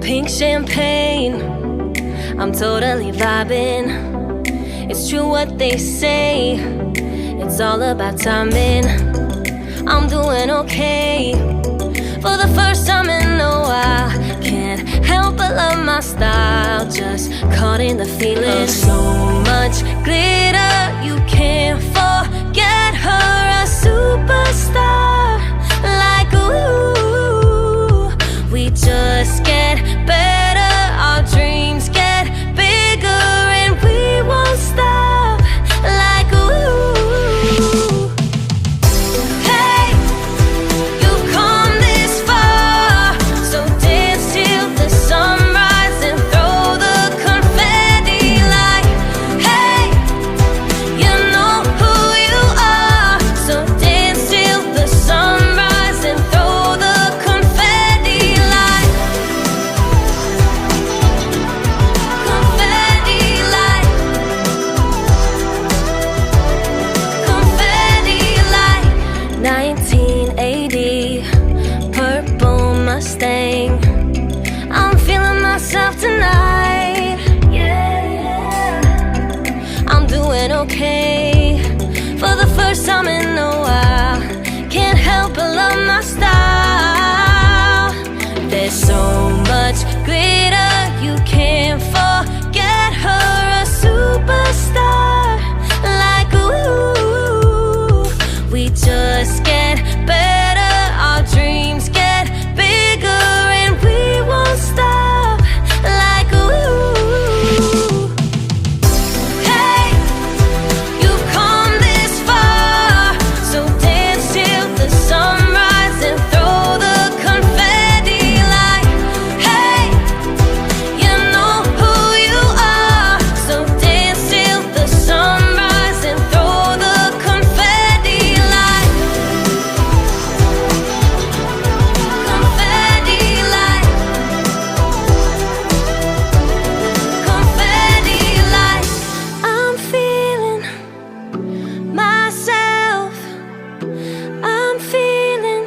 Pink champagne, I'm totally vibing. It's true what they say, it's all about timing. I'm doing okay, for the first time in a while. Can't help but love my style, just caught in the feeling. So much glitter, you can't forget her. A superstar, like ooh. We just get better, our dreams get bigger, and we won't stop, like ooh. Hey, you've come this far, so dance till the sunrise and throw the confetti like, hey, you know who you are, so dance till the sunrise and throw the confetti like, confetti like, confetti like. 1980, purple Mustang, I'm feeling myself tonight, yeah. I'm doing okay, for the first time in a while. Can't help but love my style. There's so much glitter, you can't forget her. A superstar, like ooh. We just get better, our dreams get bigger, and we won't stop, like ooh. Hey, you've come this far, so dance till the sunrise and throw the confetti like, hey, you know who you are, so dance till the sunrise and throw the confetti like, confetti like, confetti like. I'm feeling myself, I'm feeling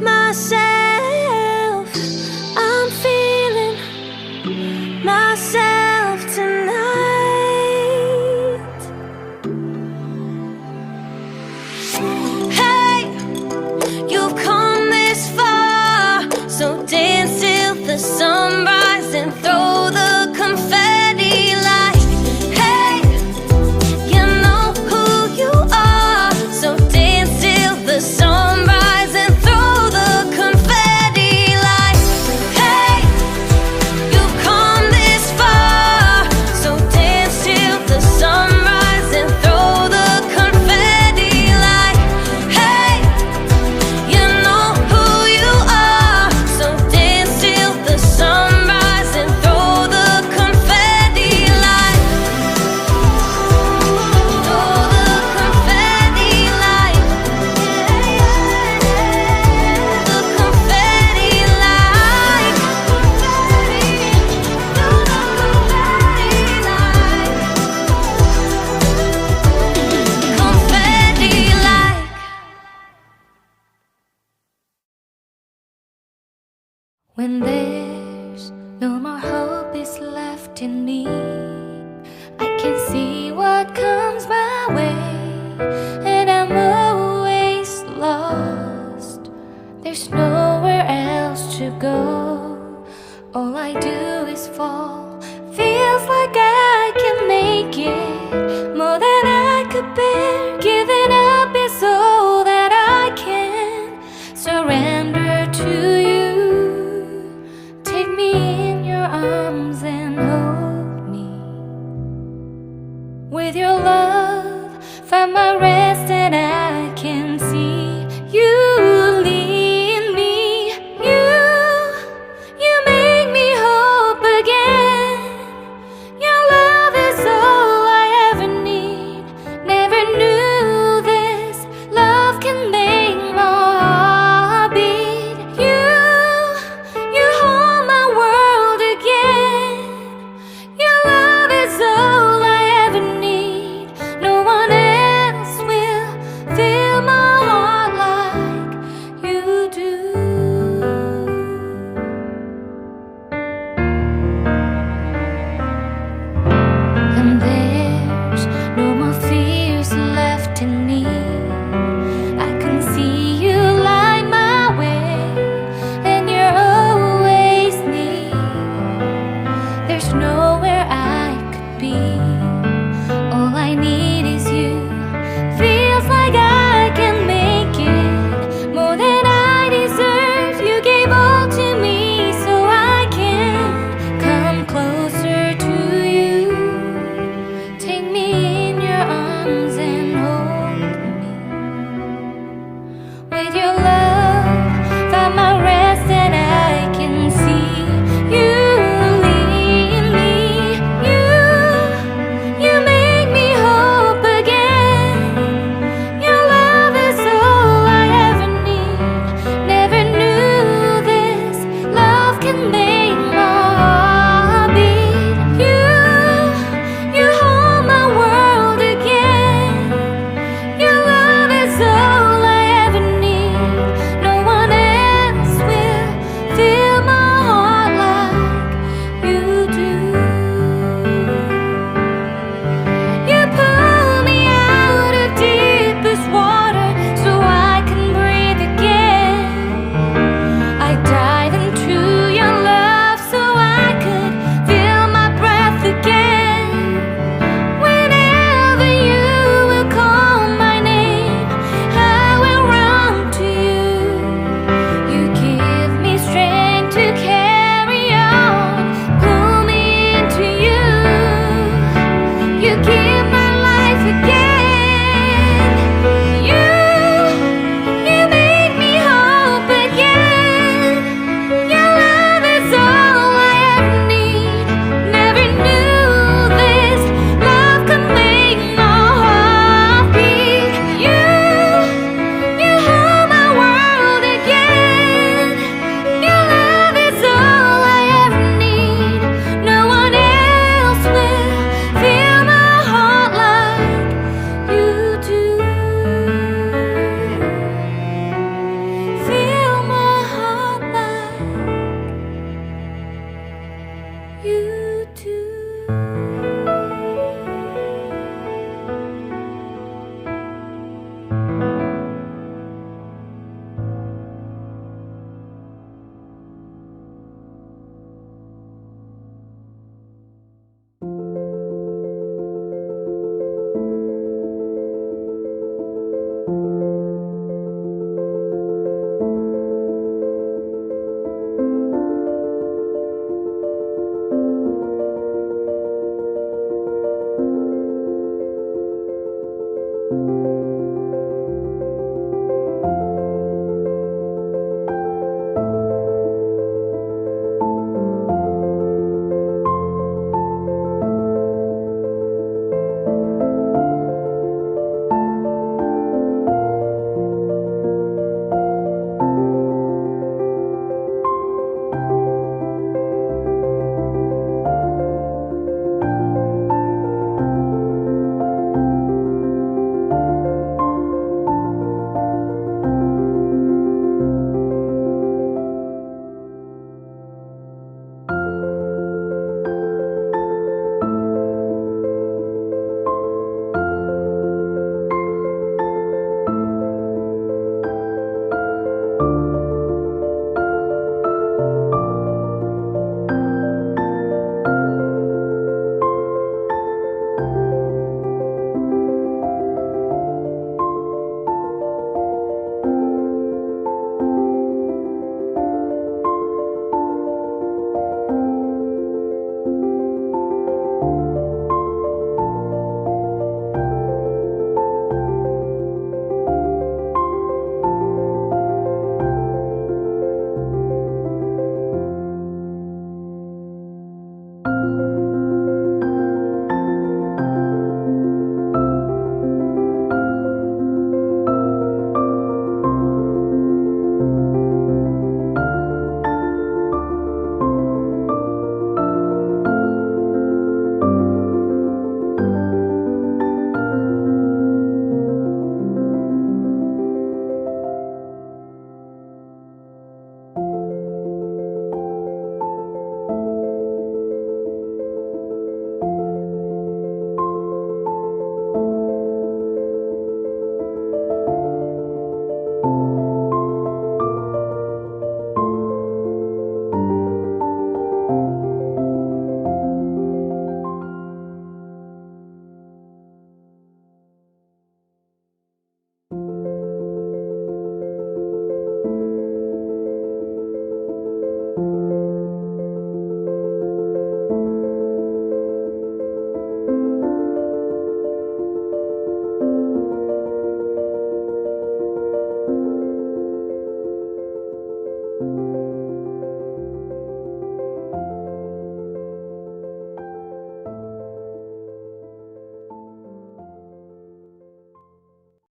myself, I'm feeling myself tonight. Hey, you've come this far, so dance till the sunrise and throw the confetti like, hey, you know who you are, so dance till the sunrise and throw the confetti. When there's no more hope is left in me, I can see what comes my way, and I'm always lost. There's nowhere else to go. All I do is fall. Feels like I can make it more than I could bear. Giving up is all that I can surrender to you. Take me in your arms and hold me. With your love, find my rest, and I can see you lead me. You make me hope again. Your love is all I ever need. Never knew this love can make my heart beat. You hold my world again. Your love is all I ever need. No one else will fill my heart like you do. And there's no more fears left in me. I can see you light my way, and you're always near. There's nowhere I could be. All I need is you. Feels like I can make it more than I deserve. You gave all to me so I can come closer to you. Take me in your arms and hold me. With your love,